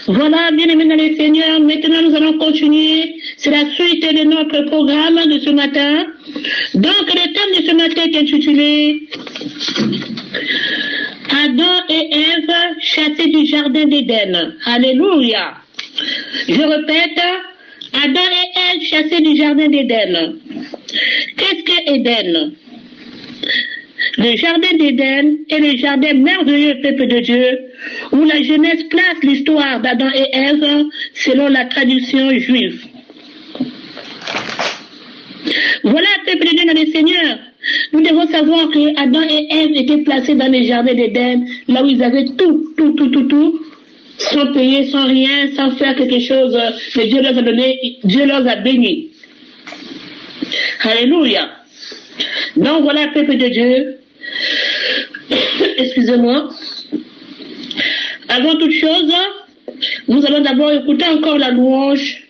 Voilà, bien-aimés dans les Seigneurs, maintenant nous allons continuer. C'est la suite de notre programme de ce matin. Donc, le thème de ce matin est intitulé Adam et Ève chassés du jardin d'Éden. Alléluia. Je répète, Adam et Ève chassés du jardin d'Éden. Qu'est-ce que Éden? Le jardin d'Éden est le jardin merveilleux peuple de Dieu, où la Genèse place l'histoire d'Adam et Ève selon la tradition juive. Voilà, peuple de Dieu dans le Seigneur. Nous devons savoir que Adam et Ève étaient placés dans le jardin d'Éden, là où ils avaient tout, sans payer, sans rien, sans faire quelque chose que Dieu leur a donné, Dieu leur a béni. Alléluia. Donc voilà, peuple de Dieu. Excusez-moi. Avant toute chose, nous allons d'abord écouter encore la louange,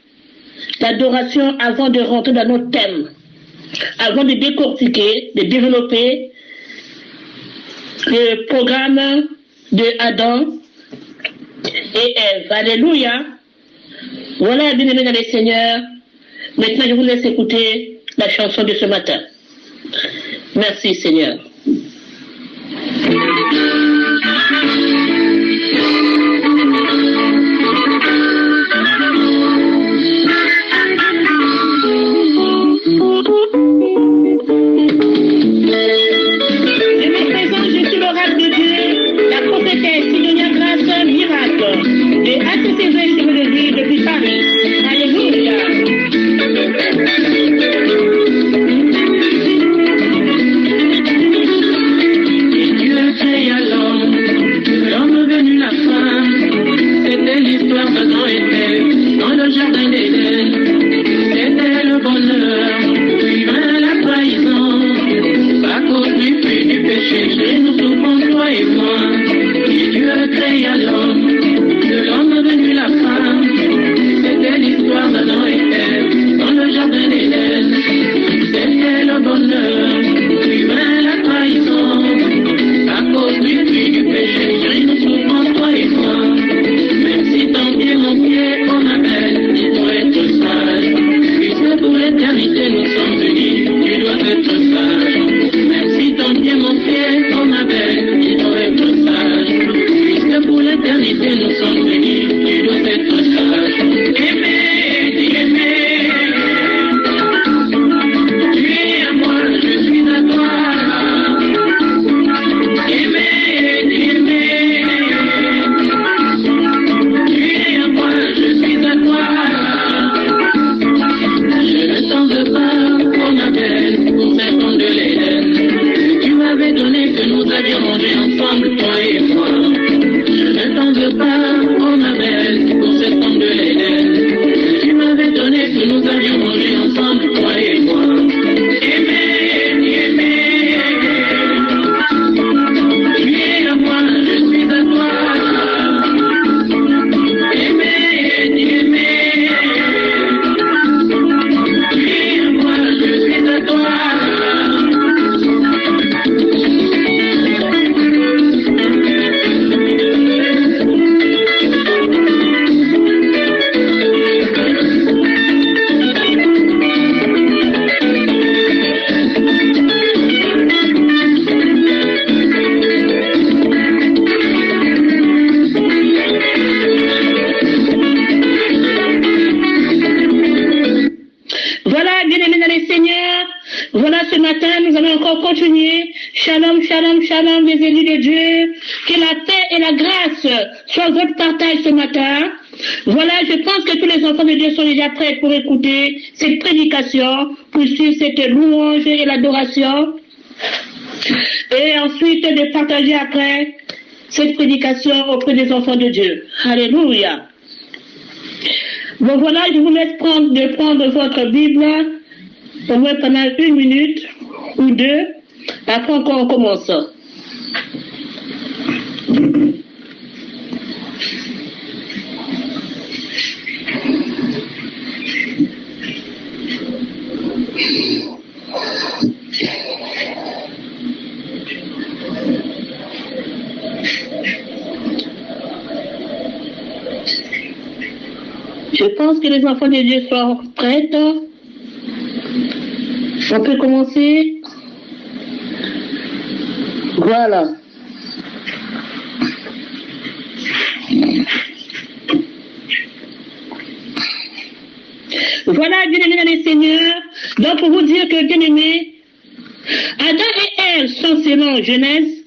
l'adoration avant de rentrer dans notre thème, avant de décortiquer, de développer le programme de Adam et Ève. Alléluia. Voilà, bien-aimés dans les Seigneurs. Maintenant, je vous laisse écouter la chanson de ce matin. Merci, Seigneur. Shalom, les élus de Dieu, que la paix et la grâce soient votre partage ce matin. Voilà, je pense que tous les enfants de Dieu sont déjà prêts pour écouter cette prédication, pour suivre cette louange et l'adoration, et ensuite de partager après cette prédication auprès des enfants de Dieu. Alléluia. Bon voilà, je vous laisse prendre votre Bible, au moins pendant 1 minute ou 2. Après encore on commence. Je pense que les enfants de Dieu sont prêts. On peut commencer. Voilà. Voilà, bien-aimés dans les seigneurs. Donc, pour vous dire que, bien-aimés, Adam et Ève sont, selon Genèse,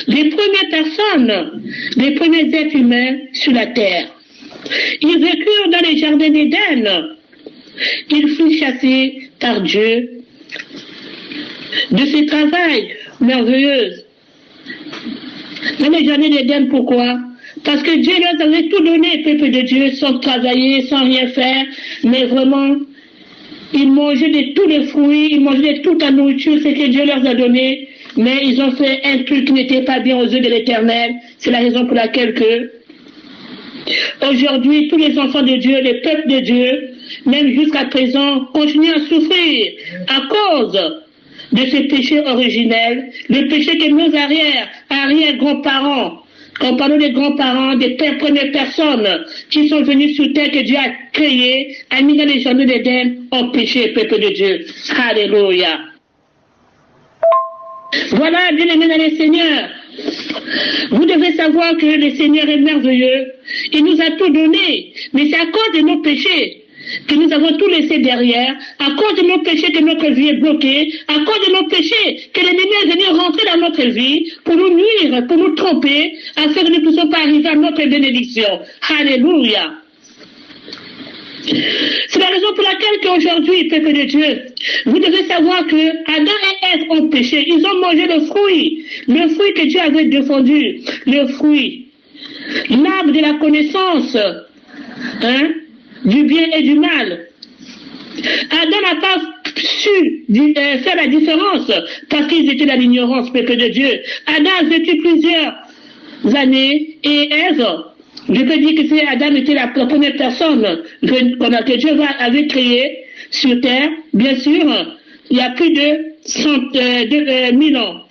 les premières personnes, les premiers êtres humains sur la terre. Ils vécurent dans les jardins d'Éden. Ils furent chassés par Dieu de ce travail merveilleux. Dans les jardins d'Éden, pourquoi? Parce que Dieu leur avait tout donné, peuple de Dieu, sans travailler, sans rien faire, mais vraiment, ils mangeaient de tous les fruits, ils mangeaient de toute la nourriture, ce que Dieu leur a donné, mais ils ont fait un truc qui n'était pas bien aux yeux de l'Éternel. C'est la raison pour laquelle que aujourd'hui, tous les enfants de Dieu, les peuples de Dieu, même jusqu'à présent, continuent à souffrir à cause de ce péché originel, le péché que nos arrière-grands-parents, quand parlons des grands-parents, des premières personnes qui sont venues sur terre que Dieu a créées, a mis dans les jardins d'Éden, ont péché, peuple de Dieu. Alléluia. Voilà, bien-aimés dans les seigneurs. Vous devez savoir que le Seigneur est merveilleux. Il nous a tout donné. Mais c'est à cause de nos péchés que nous avons tout laissé derrière, à cause de nos péchés que notre vie est bloquée, à cause de nos péchés que l'ennemi est venu rentrer dans notre vie pour nous nuire, pour nous tromper, afin que nous ne puissions pas arriver à notre bénédiction. Alléluia. C'est la raison pour laquelle qu'aujourd'hui, peuple de Dieu, vous devez savoir que Adam et Ève ont péché. Ils ont mangé le fruit que Dieu avait défendu, le fruit, l'arbre de la connaissance, du bien et du mal. Adam n'a pas su faire la différence parce qu'ils étaient dans l'ignorance, peuple de Dieu. Adam a vécu plusieurs années et Ève, je peux dire que c'est Adam était la première personne que Dieu avait créée sur terre. Bien sûr, il y a plus de 1000 ans.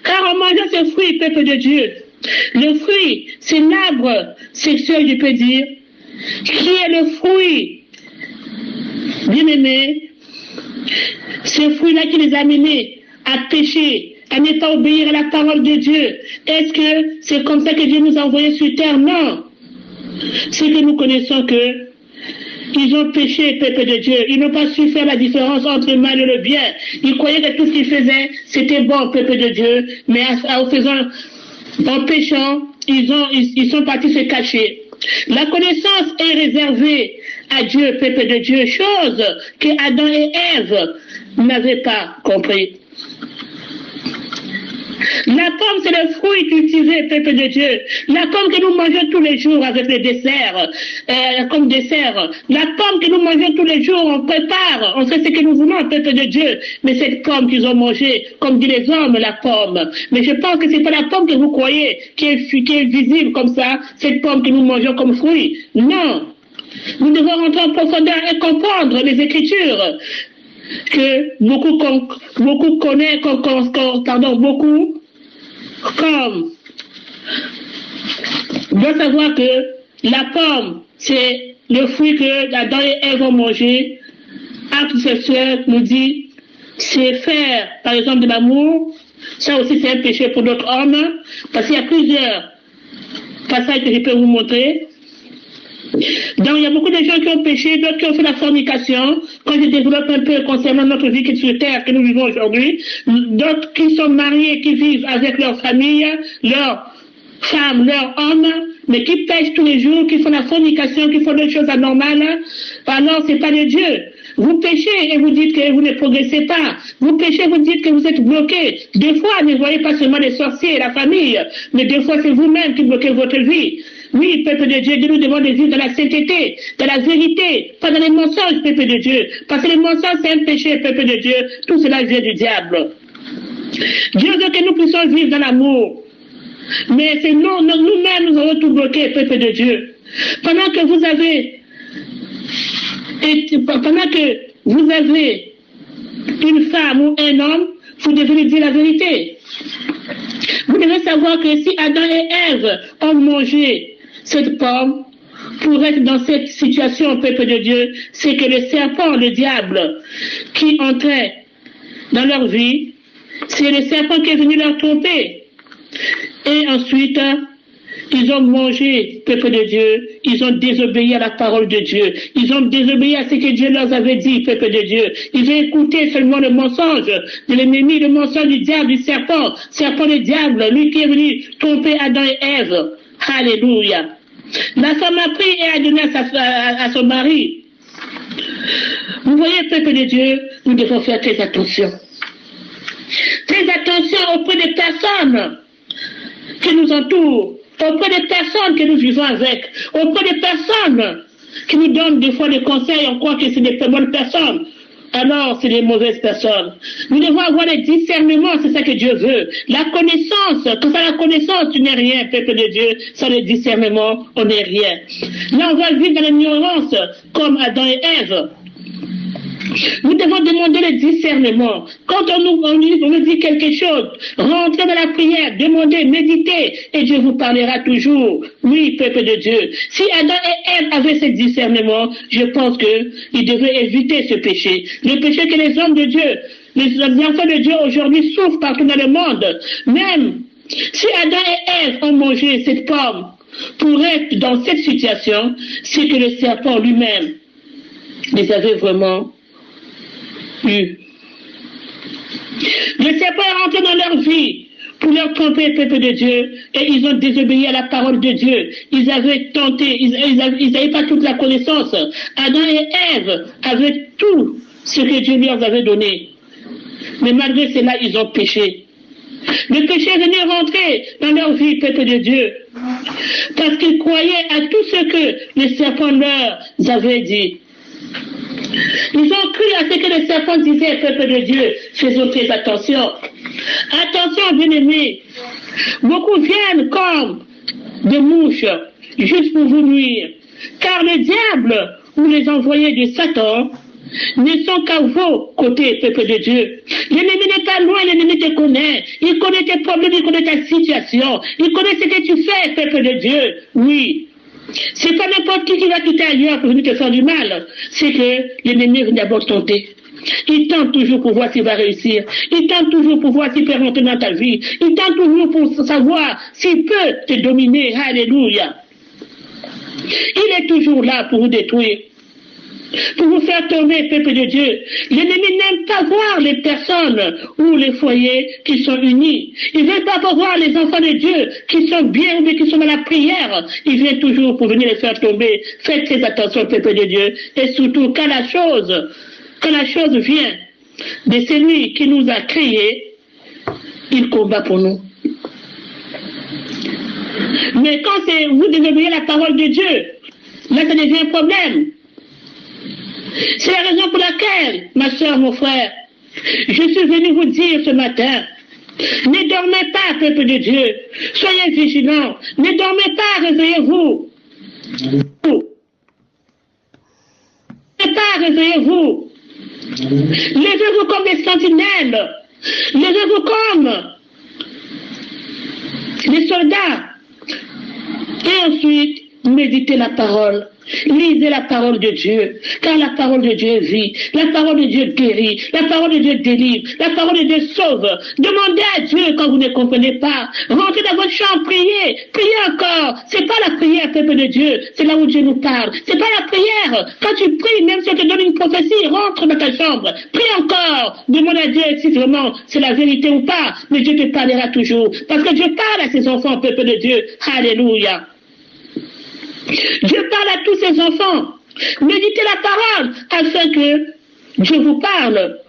Car en mangeant ce fruit, peuple de Dieu, le fruit, c'est l'arbre sexuel, je peux dire, qui est le fruit, bien aimé, ce fruit-là qui les a amenés à pécher, à ne pas obéir à la parole de Dieu. Est-ce que c'est comme ça que Dieu nous a envoyés sur terre? Non. C'est que nous connaissons que ils ont péché, peuple de Dieu. Ils n'ont pas su faire la différence entre le mal et le bien. Ils croyaient que tout ce qu'ils faisaient, c'était bon, peuple de Dieu. Mais en péchant, ils sont partis se cacher. La connaissance est réservée à Dieu, peuple de Dieu, chose que Adam et Ève n'avaient pas compris. La pomme, c'est le fruit cultivé, peuple de Dieu. La pomme que nous mangeons tous les jours avec les desserts, comme dessert. La pomme que nous mangeons tous les jours, on prépare, on fait ce que nous voulons, peuple de Dieu. Mais cette pomme qu'ils ont mangée, comme disent les hommes, la pomme. Mais je pense que c'est pas la pomme que vous croyez, qui est visible comme ça, cette pomme que nous mangeons comme fruit. Non. Nous devons rentrer en profondeur et comprendre les Écritures que beaucoup connaissent, beaucoup comme doit savoir que la pomme, c'est le fruit que Adam et Ève ont mangé. Acte sexuel nous dit, c'est faire, par exemple, de l'amour. Ça aussi, c'est un péché pour d'autres hommes, parce qu'il y a plusieurs passages que je peux vous montrer. Donc, il y a beaucoup de gens qui ont péché, d'autres qui ont fait la fornication. Quand je développe un peu concernant notre vie qui est sur terre, que nous vivons aujourd'hui, d'autres qui sont mariés, qui vivent avec leur famille, leurs femmes, leurs hommes, mais qui pêchent tous les jours, qui font la fornication, qui font des choses anormales. Alors, c'est pas de Dieu. Vous péchez et vous dites que vous ne progressez pas. Vous péchez, vous dites que vous êtes bloqué. Des fois, ne voyez pas seulement les sorciers et la famille, mais des fois, c'est vous-même qui bloquez votre vie. Oui, peuple de Dieu, Dieu nous demande de vivre dans la sainteté, dans la vérité, pas dans les mensonges, peuple de Dieu. Parce que les mensonges, c'est un péché, peuple de Dieu. Tout cela vient du diable. Dieu veut que nous puissions vivre dans l'amour. Mais c'est nous-mêmes, nous avons tout bloqué, peuple de Dieu. Pendant que vous avez une femme ou un homme, vous devez lui dire la vérité. Vous devez savoir que si Adam et Ève ont mangé cette pomme, pour être dans cette situation, peuple de Dieu, c'est que le serpent, le diable, qui entrait dans leur vie, c'est le serpent qui est venu leur tromper. Et ensuite, ils ont mangé, peuple de Dieu, ils ont désobéi à la parole de Dieu, ils ont désobéi à ce que Dieu leur avait dit, peuple de Dieu. Ils ont écouté seulement le mensonge de l'ennemi, le mensonge du diable, du serpent le diable, lui qui est venu tromper Adam et Ève. Alléluia. La femme a pris et a donné à son mari. Vous voyez, peuple de Dieu, nous devons faire très attention. Très attention auprès des personnes qui nous entourent, auprès des personnes que nous vivons avec, auprès des personnes qui nous donnent des fois des conseils, on croit que c'est des bonnes personnes. Alors, c'est des mauvaises personnes. Nous devons avoir le discernement, c'est ça que Dieu veut. La connaissance, tout ça, la connaissance, tu n'es rien, peuple de Dieu. Sans le discernement, on n'est rien. Là, on va vivre dans l'ignorance, comme Adam et Ève. Nous devons demander le discernement. Quand on nous dit quelque chose, rentrez dans la prière, demandez, méditez, et Dieu vous parlera toujours. Oui, peuple de Dieu. Si Adam et Ève avaient ce discernement, je pense qu'ils devraient éviter ce péché. Le péché que les hommes de Dieu, les enfants de Dieu aujourd'hui souffrent partout dans le monde. Même si Adam et Ève ont mangé cette pomme pour être dans cette situation, c'est que le serpent lui-même les avait vraiment eu. Le serpent est rentré dans leur vie pour leur tromper le peuple de Dieu et ils ont désobéi à la parole de Dieu. Ils avaient tenté, ils n'avaient pas toute la connaissance. Adam et Ève avaient tout ce que Dieu leur avait donné. Mais malgré cela, ils ont péché. Le péché est venu rentrer dans leur vie, peuple de Dieu, parce qu'ils croyaient à tout ce que le serpent leur avait dit. Ils ont cru à ce que le serpent disait, peuple de Dieu. Faisons très attention. Attention, bien-aimés. Beaucoup viennent comme des mouches, juste pour vous nuire. Car le diable ou les envoyés de Satan ne sont qu'à vos côtés, peuple de Dieu. L'ennemi n'est pas loin, l'ennemi te connaît. Il connaît tes problèmes, il connaît ta situation. Il connaît ce que tu fais, peuple de Dieu. Oui. C'est pas n'importe qui va quitter ailleurs pour venir te faire du mal. C'est que l'ennemi vient d'abord tenter. Il tente toujours pour voir s'il va réussir. Il tente toujours pour voir s'il peut rentrer dans ta vie. Il tente toujours pour savoir s'il peut te dominer. Alléluia. Il est toujours là pour vous détruire, pour vous faire tomber, peuple de Dieu. L'ennemi n'aime pas voir les personnes ou les foyers qui sont unis. Il ne veut pas voir les enfants de Dieu qui sont bien ou qui sont dans la prière. Il vient toujours pour venir les faire tomber. Faites très attention, peuple de Dieu. Et surtout, quand la chose vient de celui qui nous a créés, il combat pour nous. Mais quand vous désobéissez la parole de Dieu, là, ça devient un problème. C'est la raison pour laquelle, ma soeur, mon frère, je suis venu vous dire ce matin, ne dormez pas, peuple de Dieu, soyez vigilants, ne dormez pas, réveillez-vous. Ne pas, réveillez-vous. Levez-vous comme des sentinelles, levez-vous comme les soldats, et ensuite, méditez la parole. Lisez la parole de Dieu, car la parole de Dieu est vie, la parole de Dieu guérit, la parole de Dieu délivre, la parole de Dieu sauve. Demandez à Dieu quand vous ne comprenez pas. Rentrez dans votre chambre, priez, priez encore. C'est pas la prière, peuple de Dieu, c'est là où Dieu nous parle. C'est pas la prière. Quand tu pries, même si on te donne une prophétie, rentre dans ta chambre, prie encore. Demande à Dieu si vraiment c'est la vérité ou pas, mais Dieu te parlera toujours. Parce que Dieu parle à ses enfants, peuple de Dieu. Alléluia. Dieu parle à tous ses enfants. Méditez la parole afin que Dieu vous parle,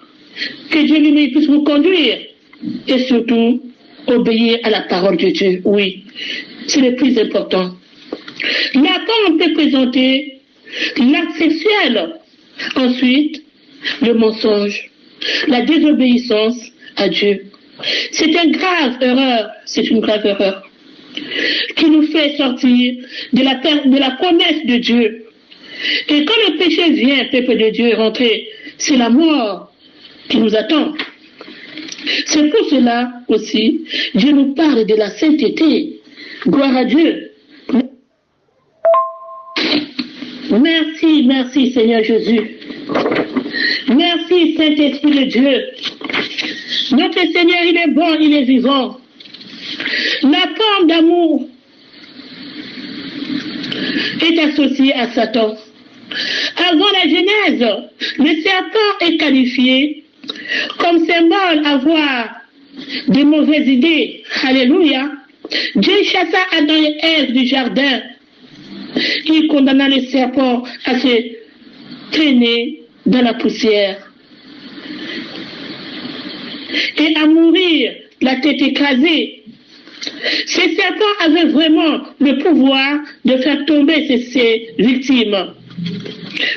que Dieu lui puisse vous conduire et surtout obéir à la parole de Dieu. Oui, c'est le plus important. La parole peut présenter l'acte sexuel, ensuite le mensonge, la désobéissance à Dieu. C'est une grave erreur, qui nous fait sortir de la promesse de Dieu. Et quand le péché vient, peuple de Dieu, rentrer, c'est la mort qui nous attend. C'est pour cela aussi, Dieu nous parle de la sainteté. Gloire à Dieu. Merci, merci Seigneur Jésus. Merci Saint-Esprit de Dieu. Notre Seigneur, il est bon, il est vivant. La forme d'amour est associée à Satan. Avant la Genèse, le serpent est qualifié comme symbole à avoir de mauvaises idées. Alléluia. Dieu chassa Adam et Ève du jardin. Il condamna le serpent à se traîner dans la poussière et à mourir la tête écrasée. Ce serpent avait vraiment le pouvoir de faire tomber ses victimes.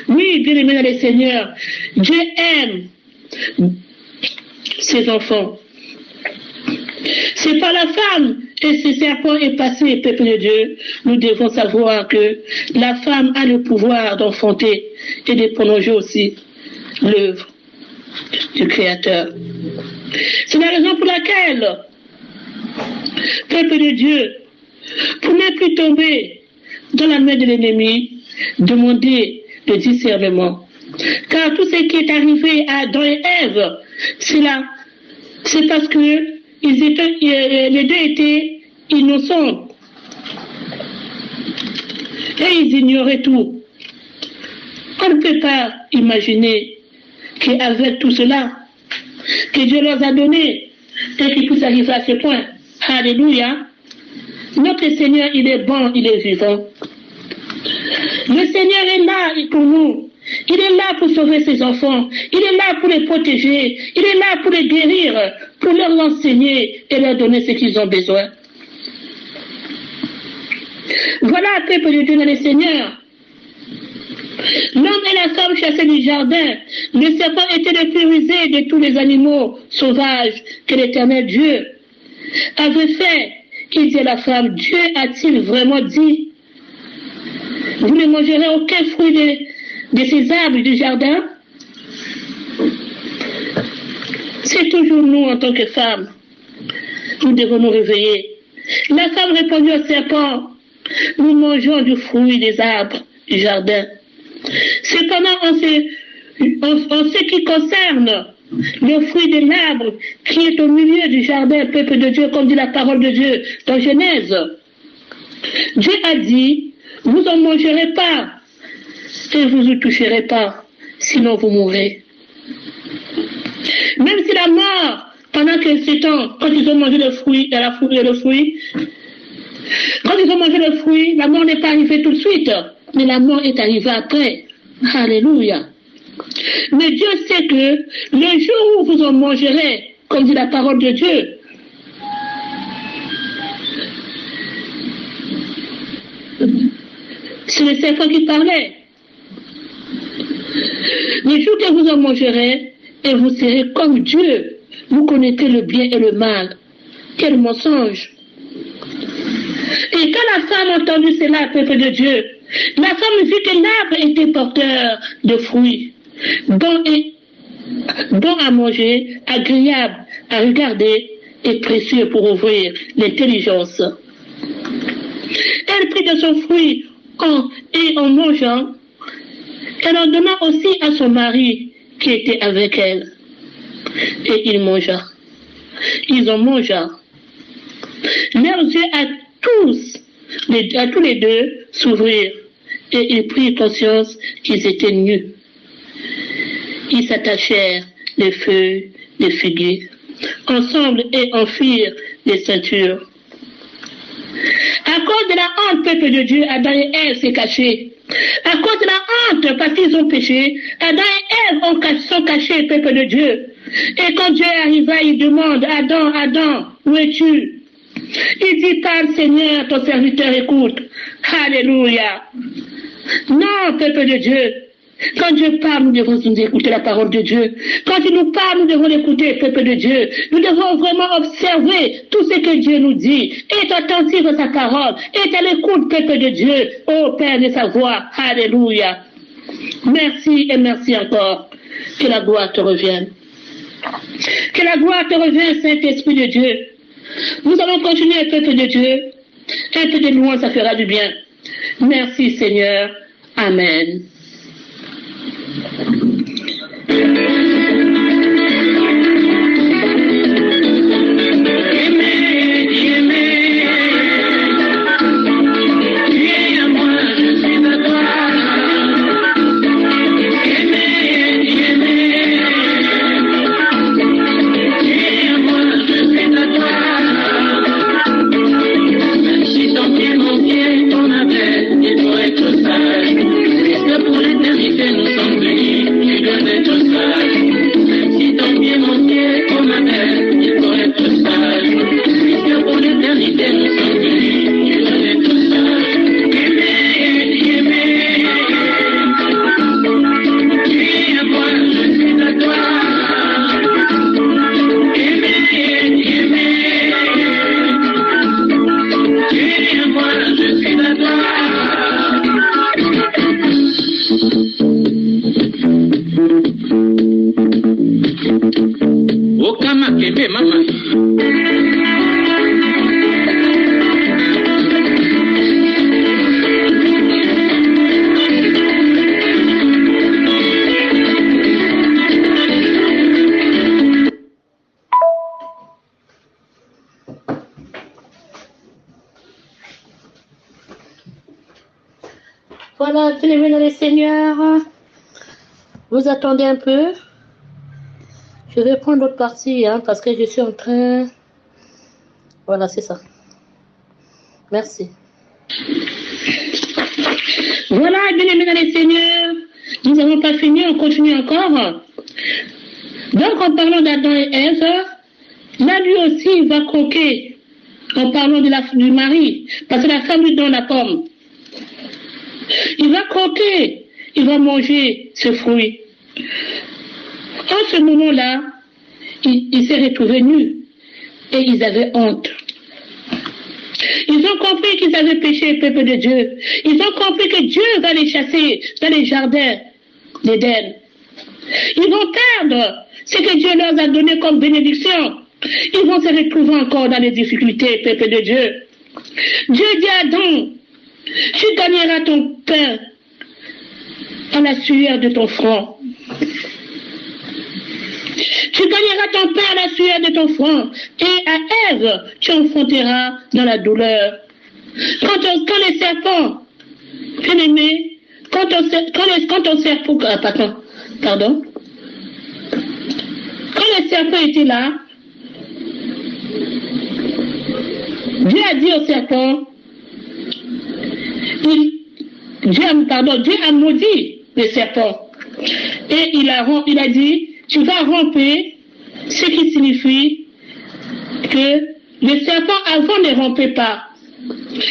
Oui, bien aimé dans le Seigneur, Dieu aime ses enfants. C'est par la femme et ce serpent est passé, peuple de Dieu. Nous devons savoir que la femme a le pouvoir d'enfanter et de prolonger aussi l'œuvre du Créateur. C'est la raison pour laquelle, peuple de Dieu, pour ne plus tomber dans la main de l'ennemi, demandez le discernement. Car tout ce qui est arrivé à Adam et Ève, c'est parce que les deux étaient innocents. Et ils ignoraient tout. On ne peut pas imaginer qu'avec tout cela, que Dieu leur a donné, et qu'ils puissent arriver à ce point. Alléluia. Notre Seigneur, il est bon, il est vivant. Le Seigneur est là pour nous. Il est là pour sauver ses enfants. Il est là pour les protéger. Il est là pour les guérir, pour leur enseigner et leur donner ce qu'ils ont besoin. Voilà, peuple de Dieu dans le Seigneur. L'homme et la femme chassaient du jardin. Le serpent était le plus rusé de tous les animaux sauvages que l'Éternel Dieu avait fait. Il dit à la femme, Dieu a-t-il vraiment dit, vous ne mangerez aucun fruit de ces arbres du jardin? C'est toujours nous en tant que femmes. Nous devons nous réveiller. La femme répondit au serpent, nous mangeons du fruit des arbres du jardin. Cependant, en ce qui concerne le fruit de l'arbre qui est au milieu du jardin, peuple de Dieu, comme dit la parole de Dieu dans Genèse, Dieu a dit, vous n'en mangerez pas et vous ne toucherez pas, sinon vous mourrez. Même si la mort, pendant que ce temps, quand ils ont mangé le fruit, quand ils ont mangé le fruit, la mort n'est pas arrivée tout de suite, mais la mort est arrivée après. Alléluia. Mais Dieu sait que le jour où vous en mangerez, comme dit la parole de Dieu, c'est le serpent qui parlait. Le jour que vous en mangerez, et vous serez comme Dieu, vous connaîtrez le bien et le mal. Quel mensonge! Et quand la femme a entendu cela, peuple de Dieu, la femme vit que l'arbre était porteur de fruits, bon à manger, agréable à regarder et précieux pour ouvrir l'intelligence. Elle prit de son fruit et en mangeant, elle en donna aussi à son mari qui était avec elle. Et il mangea. Ils en mangea. Leurs yeux à tous les deux s'ouvrirent et ils prirent conscience qu'ils étaient nus. Ils s'attachèrent les feuilles des figuiers ensemble et en firent des ceintures. À cause de la honte, peuple de Dieu, Adam et Ève s'est caché. À cause de la honte, parce qu'ils ont péché, Adam et Ève sont cachés, peuple de Dieu. Et quand Dieu arriva, il demande, Adam, Adam, où es-tu? Il dit, parle Seigneur, ton serviteur écoute. Alléluia. Non, peuple de Dieu. Quand Dieu parle, nous devons nous écouter la parole de Dieu. Quand il nous parle, nous devons l'écouter, peuple de Dieu. Nous devons vraiment observer tout ce que Dieu nous dit. Être attentif à sa parole. Être à l'écoute, peuple de Dieu. Ô Père de sa voix. Alléluia. Merci et merci encore. Que la gloire te revienne. Que la gloire te revienne, Saint-Esprit de Dieu. Nous allons continuer, peuple de Dieu. Un peu de louange, ça fera du bien. Merci, Seigneur. Amen. Voilà, bien-aimés dans les Seigneurs, vous attendez un peu. Je vais prendre l'autre partie, parce que je suis en train... Voilà, c'est ça. Merci. Voilà, bien-aimés dans les Seigneurs, nous n'avons pas fini, on continue encore. Donc, en parlant d'Adam et Ève, là, lui aussi, il va croquer, en parlant du mari, parce que la femme lui donne la pomme. Il va croquer, il va manger ce fruit. En ce moment-là, il s'est retrouvé nu et ils avaient honte. Ils ont compris qu'ils avaient péché, le peuple de Dieu. Ils ont compris que Dieu va les chasser dans les jardins d'Éden. Ils vont perdre ce que Dieu leur a donné comme bénédiction. Ils vont se retrouver encore dans les difficultés, peuple de Dieu. Dieu dit à Adam, tu gagneras ton pain à la sueur de ton front. Tu gagneras ton pain à la sueur de ton front. Et à Ève, tu enfanteras dans la douleur. Quand les serpents, bien aimé, quand on serpent, pardon. Quand les serpents étaient là, Dieu a dit au serpent, Dieu a maudit le serpent. Et il a dit, tu vas romper, ce qui signifie que le serpent avant ne rompait pas.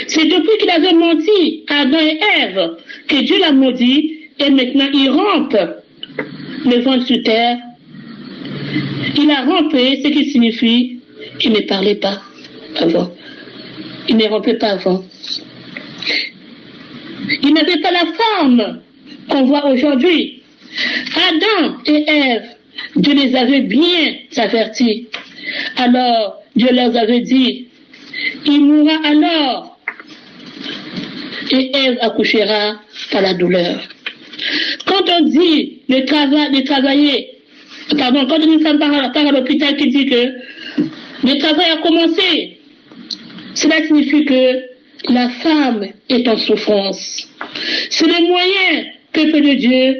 C'est depuis qu'il avait menti à Adam et Ève que Dieu l'a maudit et maintenant il rompe le ventre sur terre. Il a rompé, ce qui signifie qu'il ne parlait pas avant. Il ne rompait pas avant. Il n'avait pas la forme qu'on voit aujourd'hui. Adam et Ève, Dieu les avait bien avertis. Alors, Dieu leur avait dit, il mourra alors et Ève accouchera par la douleur. Quand on dit de travailler, quand une femme part à l'hôpital qui dit que le travail a commencé, cela signifie que la femme est en souffrance. C'est le moyen, peuple de Dieu,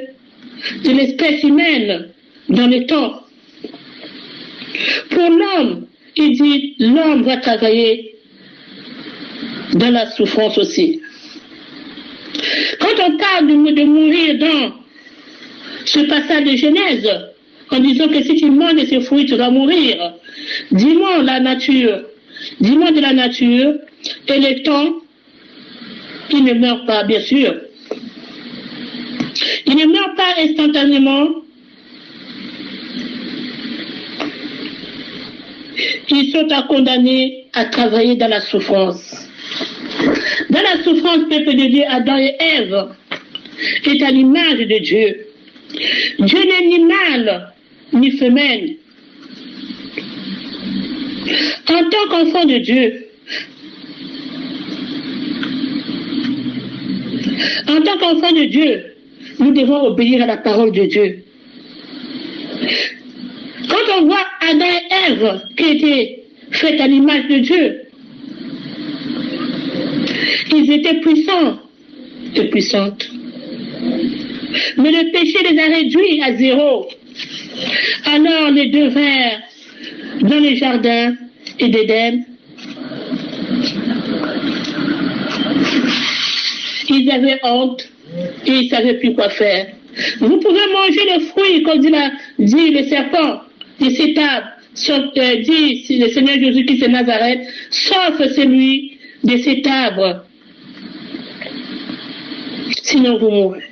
de l'espèce humaine dans le temps. Pour l'homme, il dit, l'homme va travailler dans la souffrance aussi. Quand on parle de mourir dans ce passage de Genèse, en disant que si tu manges de ce fruit, tu vas mourir, dis-moi la nature, dis-moi de la nature, et le temps, il ne meurt pas, bien sûr. Il ne meurt pas instantanément. Ils sont condamnés à travailler dans la souffrance. Dans la souffrance, peuple de Dieu, Adam et Ève est à l'image de Dieu. Dieu n'est ni mâle ni femelle. En tant qu'enfant de Dieu, nous devons obéir à la parole de Dieu. Quand on voit Adam et Ève qui étaient faits à l'image de Dieu, ils étaient puissants et puissantes. Mais le péché les a réduits à zéro. Alors les devinrent dans les jardins et d'Éden. Ils avaient honte et ils ne savaient plus quoi faire. Vous pouvez manger le fruit, comme dit le serpent, de cet arbre, dit le Seigneur Jésus-Christ de Nazareth, sauf celui de cet arbre. Sinon vous mourrez.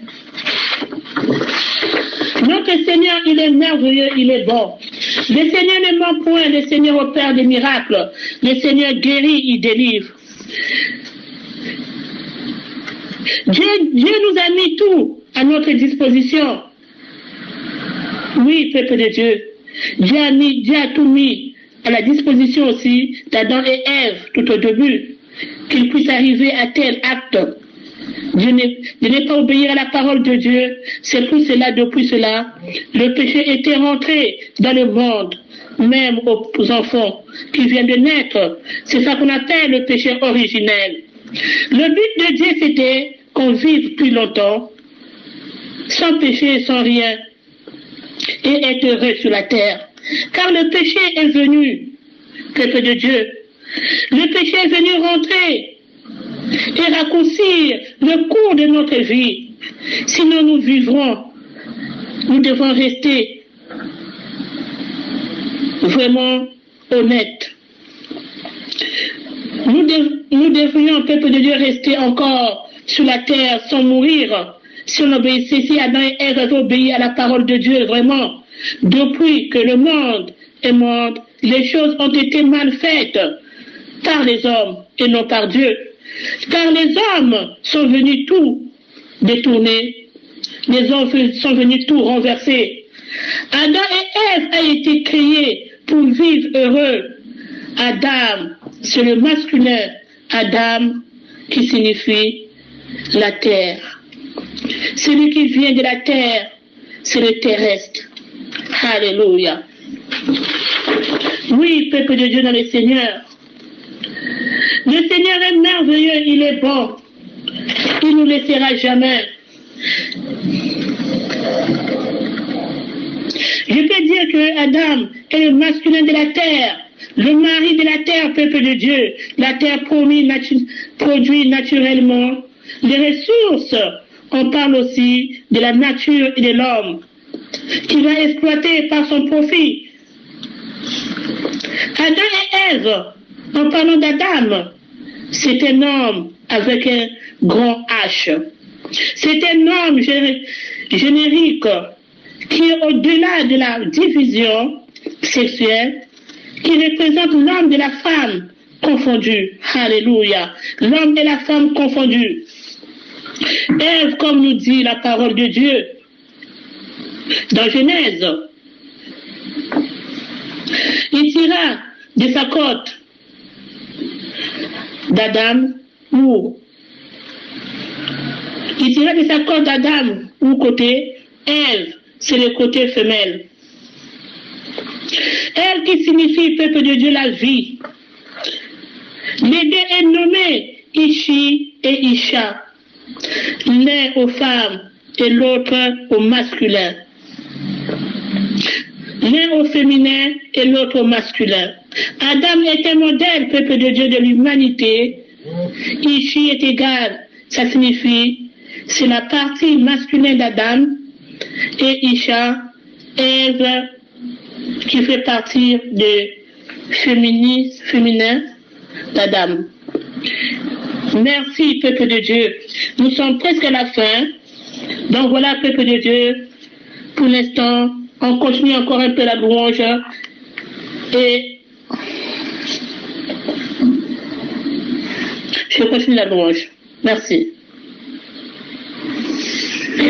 Notre Seigneur, il est merveilleux, il est bon. Le Seigneur ne ment point, le Seigneur opère des miracles. Le Seigneur guérit, il délivre. Dieu nous a mis tout à notre disposition. Oui, peuple de Dieu. Dieu a tout mis à la disposition aussi d'Adam et Ève tout au début, qu'ils puissent arriver à tel acte. De ne pas obéir à la parole de Dieu, c'est pour cela, depuis cela, le péché était rentré dans le monde, même aux enfants qui viennent de naître. C'est ça qu'on appelle le péché originel. Le but de Dieu, c'était qu'on vive plus longtemps, sans péché, sans rien, et être heureux sur la terre. Car le péché est venu, peuple de Dieu. Le péché est venu rentrer et raccourcir le cours de notre vie. Sinon nous vivrons, nous devons rester vraiment honnêtes. Nous devrions, peuple de Dieu, rester encore sur la terre sans mourir. Si on obéissait, si Adam et Ève avaient obéi à la parole de Dieu vraiment, depuis que le monde est monde, les choses ont été mal faites par les hommes et non par Dieu. Car les hommes sont venus tout détourner, les hommes sont venus tout renverser. Adam et Ève a été créés pour vivre heureux. Adam, c'est le masculin. Adam, qui signifie la terre. Celui qui vient de la terre, c'est le terrestre. Alléluia. Oui, peuple de Dieu dans le Seigneur. Le Seigneur est merveilleux, il est bon. Il ne nous laissera jamais. Je peux dire que Adam est le masculin de la terre, le mari de la terre, peuple de Dieu. La terre produit naturellement les ressources. On parle aussi de la nature et de l'homme qui va exploiter par son profit. Adam et Ève, en parlant d'Adam, c'est un homme avec un grand H. C'est un homme générique qui est au-delà de la division sexuelle, qui représente l'homme et la femme confondus. Alléluia. L'homme et la femme confondus. Ève, comme nous dit la parole de Dieu dans Genèse, il tira de sa côte d'Adam ou il tira de sa côte d'Adam ou côté Ève, c'est le côté femelle. Ève qui signifie peuple de Dieu la vie. Les deux est nommé Ishi et Isha, l'un aux femmes et l'autre au masculin. L'un au féminin et l'autre au masculin. Adam est un modèle, peuple de Dieu, de l'humanité. Ishi est égal, ça signifie, c'est la partie masculine d'Adam, et Isha, Ève, qui fait partie de féminin d'Adam. Merci, peuple de Dieu. Nous sommes presque à la fin. Donc voilà, peuple de Dieu, pour l'instant, on continue encore un peu la louange et je continue la louange. Merci. Je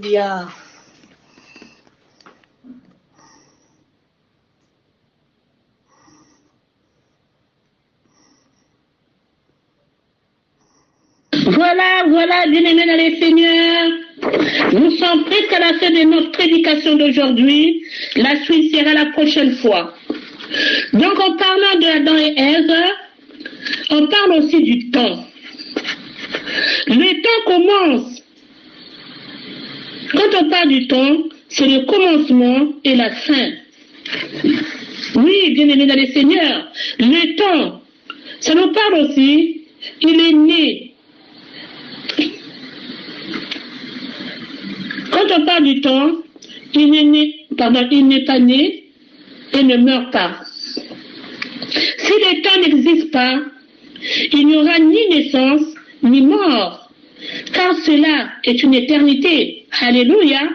Alléluia. Voilà, bien-aimés dans les seigneurs. Nous sommes presque à la fin de notre prédication d'aujourd'hui. La suite sera la prochaine fois. Donc, en parlant de Adam et Ève, on parle aussi du temps. Le temps commence. Quand on parle du temps, c'est le commencement et la fin. Oui, bien-aimés dans les seigneurs, le temps, ça nous parle aussi, il est né. Quand on parle du temps, il n'est pas né et ne meurt pas. Si le temps n'existe pas, il n'y aura ni naissance ni mort, car cela est une éternité. Alléluia.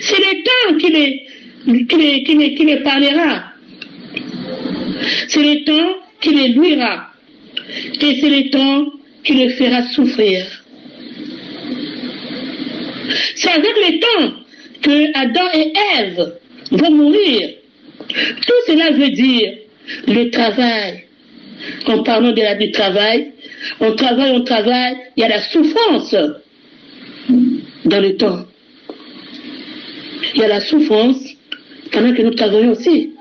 C'est le temps qui les parlera. C'est le temps qui les luira. Et c'est le temps qui les fera souffrir. C'est avec le temps que Adam et Ève vont mourir. Tout cela veut dire le travail. En parlant du travail, on travaille, il y a la souffrance dans le temps. Il y a la souffrance pendant que nous travaillons aussi.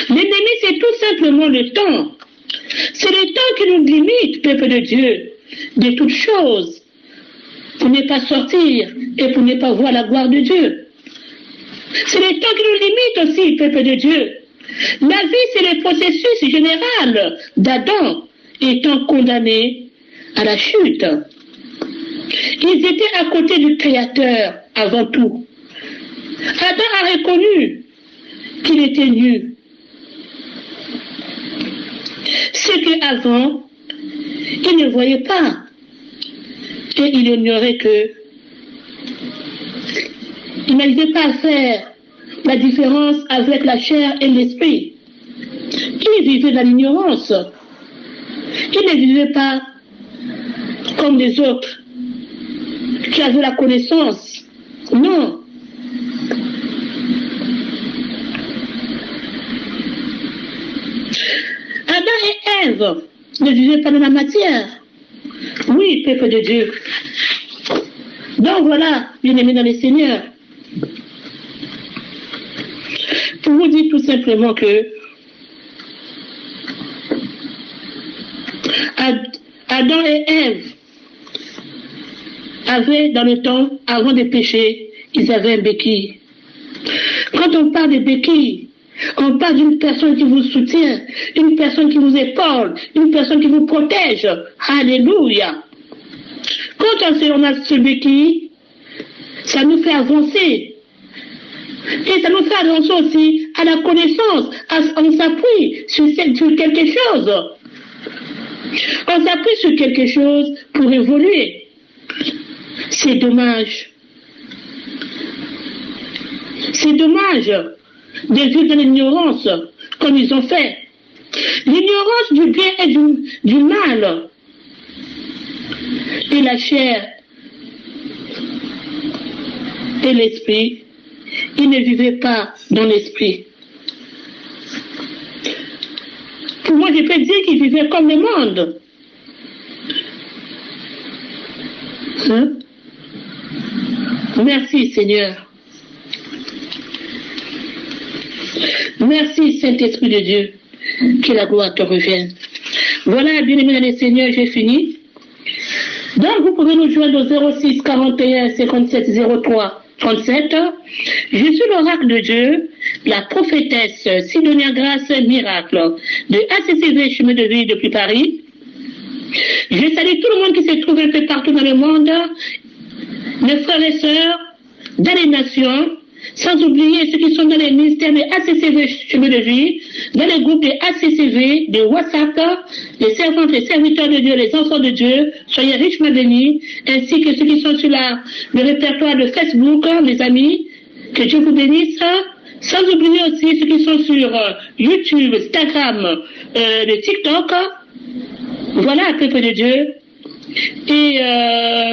L'ennemi, c'est tout simplement le temps. C'est le temps qui nous limite, peuple de Dieu, de toutes choses, pour ne pas sortir et pour ne pas voir la gloire de Dieu. C'est le temps qui nous limite aussi, peuple de Dieu. La vie, c'est le processus général d'Adam étant condamné à la chute. Ils étaient à côté du Créateur avant tout. Adam a reconnu qu'il était nu. Ce qu'avant, il ne voyait pas. Et il ignorait que il n'arrivait pas à faire la différence avec la chair et l'esprit. Il vivait dans l'ignorance. Il ne vivait pas comme les autres qui avaient la connaissance. Non. Adam et Ève ne vivaient pas dans la matière. Oui, peuple de Dieu. Donc voilà, bien-aimés dans les seigneurs, pour vous dire tout simplement que Adam et Ève avaient dans le temps, avant de pécher, ils avaient un béquille. Quand on parle de béquille, on parle d'une personne qui vous soutient, une personne qui vous épaule, une personne qui vous protège. Alléluia. Quand on a ce béquille, ça nous fait avancer. Et ça nous fait avancer aussi à la connaissance. On s'appuie sur quelque chose. On s'appuie sur quelque chose pour évoluer. C'est dommage. C'est dommage de vivre dans l'ignorance comme ils ont fait. L'ignorance du bien et du mal. Et la chair et l'esprit, ils ne vivaient pas dans l'esprit. Pour moi, je peux dire qu'ils vivaient comme le monde. Hein? Merci, Seigneur. Merci, Saint-Esprit de Dieu. Que la gloire te revienne. Voilà, bien-aimés dans le Seigneur, j'ai fini. Donc, vous pouvez nous joindre au 06 41 57 03 37. Je suis l'oracle de Dieu, la prophétesse Sidonia Grâce Miracle de ACCV Chemin de Vie depuis Paris. Je salue tout le monde qui se trouve un peu partout dans le monde, mes frères et sœurs, dans les nations, sans oublier ceux qui sont dans les ministères de ACCV Chemin de Vie, dans les groupes de ACCV, de WhatsApp, les servantes, les serviteurs de Dieu, les enfants de Dieu, soyez richement bénis, ainsi que ceux qui sont sur le répertoire de Facebook, mes amis, que Dieu vous bénisse, sans oublier aussi ceux qui sont sur YouTube, Instagram, le TikTok. Voilà, peuple de Dieu, Et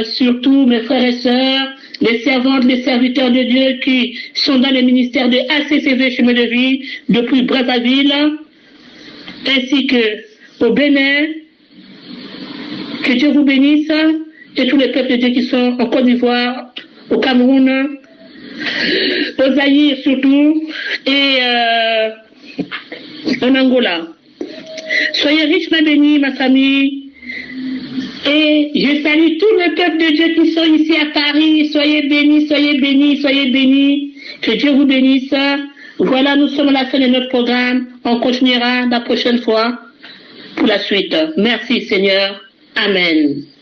surtout mes frères et sœurs, les servantes, les serviteurs de Dieu qui sont dans le ministère de ACCV Chemin de Vie depuis Brazzaville, ainsi que au Bénin. Que Dieu vous bénisse, et tous les peuples de Dieu qui sont en Côte d'Ivoire, au Cameroun, au Zaïre surtout, et en Angola. Soyez richement bénis, ma famille. Et je salue tout le peuple de Dieu qui sont ici à Paris. Soyez bénis, soyez bénis, soyez bénis. Que Dieu vous bénisse. Voilà, nous sommes à la fin de notre programme. On continuera la prochaine fois pour la suite. Merci Seigneur. Amen.